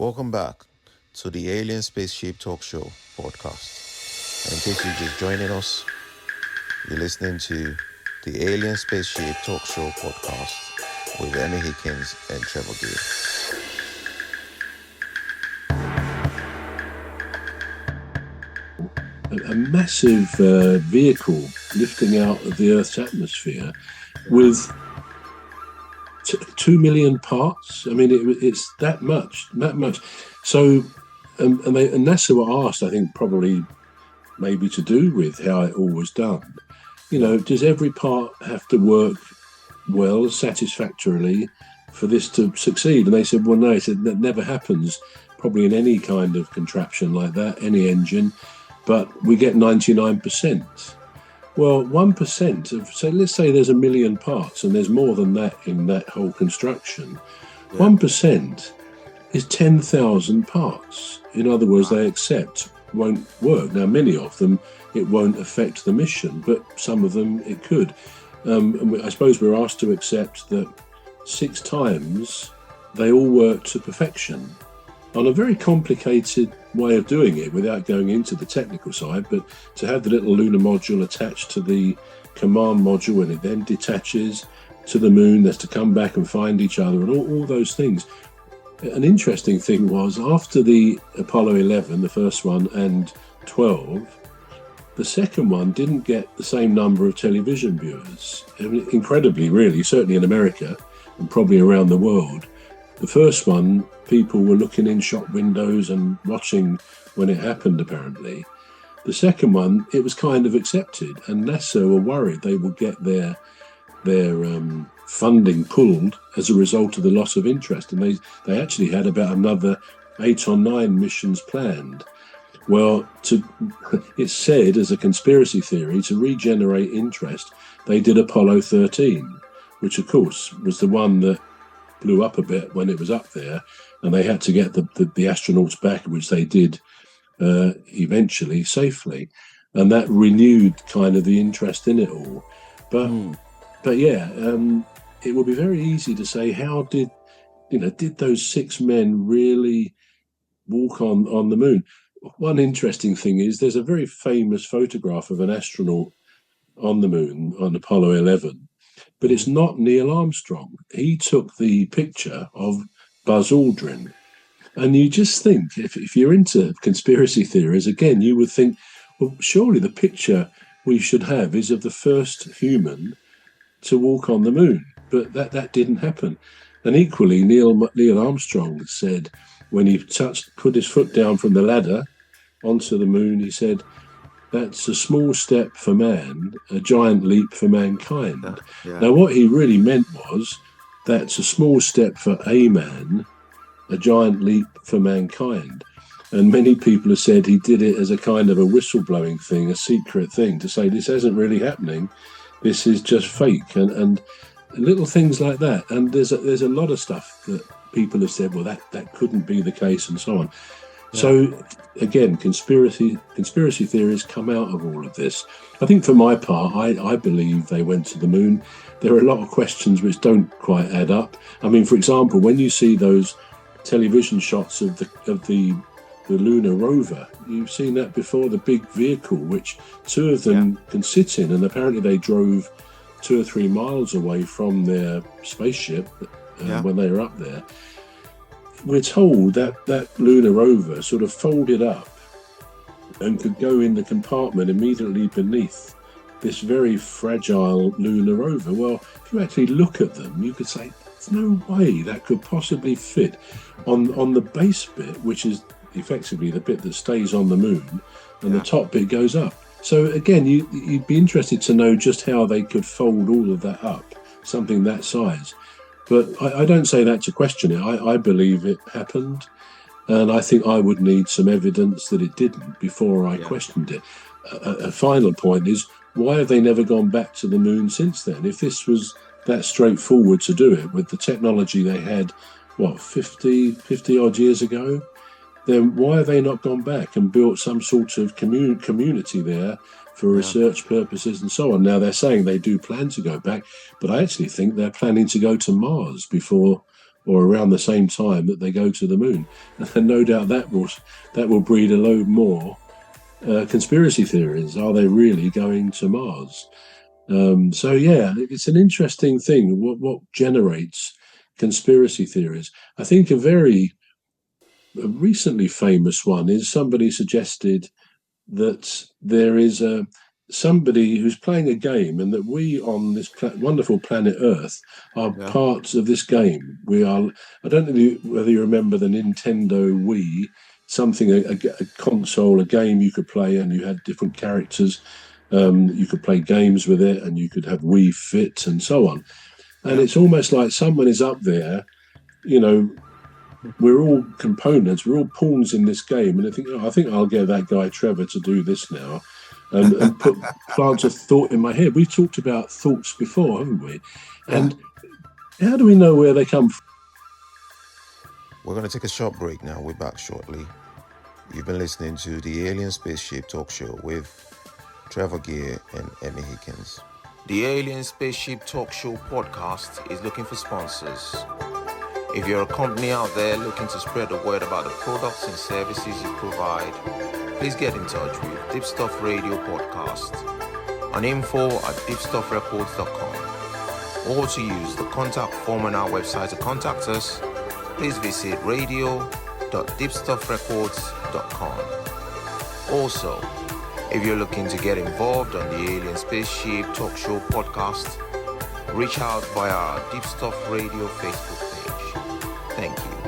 Welcome back to the Alien Spaceship Talk Show podcast. And in case you're just joining us, you're listening to the Alien Spaceship Talk Show podcast with Emmy, Hikins, and Trevor. A massive vehicle lifting out of the Earth's atmosphere with 2 million parts. I mean, it's that much. So, and NASA were asked, I think, probably maybe to do with how it all was done. You know, does every part have to work well, satisfactorily, for this to succeed? And they said, well, no. They said that never happens, probably in any kind of contraption like that, any engine. But we get 99%. Well, 1% of, so let's say there's 1 million parts and there's more than that in that whole construction. 1% is 10,000 parts. In other words, they accept won't work. Now, many of them, it won't affect the mission, but some of them it could. And I suppose we're asked to accept that 6 times they all work to perfection on a very complicated way of doing it without going into the technical side, but to have the little lunar module attached to the command module and it then detaches to the moon, there's to come back and find each other and all those things. An interesting thing was after the Apollo 11, the first one, and 12, the second one didn't get the same number of television viewers. Incredibly, really, certainly in America and probably around the world. The first one, people were looking in shop windows and watching when it happened, apparently. The second one, it was kind of accepted, and NASA were worried they would get their funding pulled as a result of the loss of interest, and they actually had about another 8 or 9 missions planned. Well, it's said as a conspiracy theory, to regenerate interest, they did Apollo 13, which of course was the one that blew up a bit when it was up there, and they had to get the astronauts back, which they did eventually safely, and that renewed kind of the interest in it all. But yeah, it would be very easy to say, how did those 6 men really walk on the moon? One interesting thing is there's a very famous photograph of an astronaut on the moon on Apollo 11. But it's not Neil Armstrong. He took the picture of Buzz Aldrin. And you just think, if you're into conspiracy theories, again, you would think, well, surely the picture we should have is of the first human to walk on the moon. But that didn't happen. And equally, Neil Armstrong said, when he put his foot down from the ladder onto the moon, he said, that's a small step for man, a giant leap for mankind. Yeah. Now, what he really meant was, that's a small step for a man, a giant leap for mankind. And many people have said he did it as a kind of a whistleblowing thing, a secret thing, to say this isn't really happening, this is just fake, and little things like that. And there's a lot of stuff that people have said, well, that couldn't be the case, and so on. Yeah. So again, conspiracy theories come out of all of this. I think for my part, I believe they went to the moon. There are a lot of questions which don't quite add up. I mean, for example, when you see those television shots of the lunar rover, you've seen that before, the big vehicle, which 2 of them can sit in, and apparently they drove 2 or 3 miles away from their spaceship when they were up there. We're told that lunar rover sort of folded up and could go in the compartment immediately beneath this very fragile lunar rover. Well, if you actually look at them, you could say, there's no way that could possibly fit on the base bit, which is effectively the bit that stays on the moon, and the top bit goes up. So again, you'd be interested to know just how they could fold all of that up, something that size. But I don't say that to question it. I believe it happened, and I think I would need some evidence that it didn't before I questioned it. A final point is, why have they never gone back to the moon since then? If this was that straightforward to do it with the technology they had, 50 odd years ago, then why have they not gone back and built some sort of community there for research purposes and so on? Now, they're saying they do plan to go back, but I actually think they're planning to go to Mars before or around the same time that they go to the moon. And no doubt that will breed a load more conspiracy theories. Are they really going to Mars? So yeah, it's an interesting thing. What generates conspiracy theories? I think a recently famous one is somebody suggested that there is somebody who's playing a game, and that we on this wonderful planet Earth are parts of this game. We are. I don't know whether you remember the Nintendo Wii, something a console, a game you could play, and you had different characters. You could play games with it, and you could have Wii Fit and so on. And it's almost like someone is up there, we're all components, we're all pawns in this game, and I think I'll get that guy Trevor to do this now, and put plants a thought in my head. We've talked about thoughts before, haven't we? And how do we know where they come from? We're going to take a short break now. We're back shortly. You've been listening to the Alien Spaceship Talk Show with Trevor Gear and Emmy Hikins. The Alien Spaceship Talk Show podcast is looking for sponsors. If you're a company out there looking to spread the word about the products and services you provide, please get in touch with Deepstuff Radio Podcast on info@deepstuffrecords.com, or to use the contact form on our website to contact us, please visit radio.deepstuffrecords.com. Also, if you're looking to get involved on the Alien Spaceship Talk Show podcast, reach out via our Deepstuff Radio Facebook page. Thank you.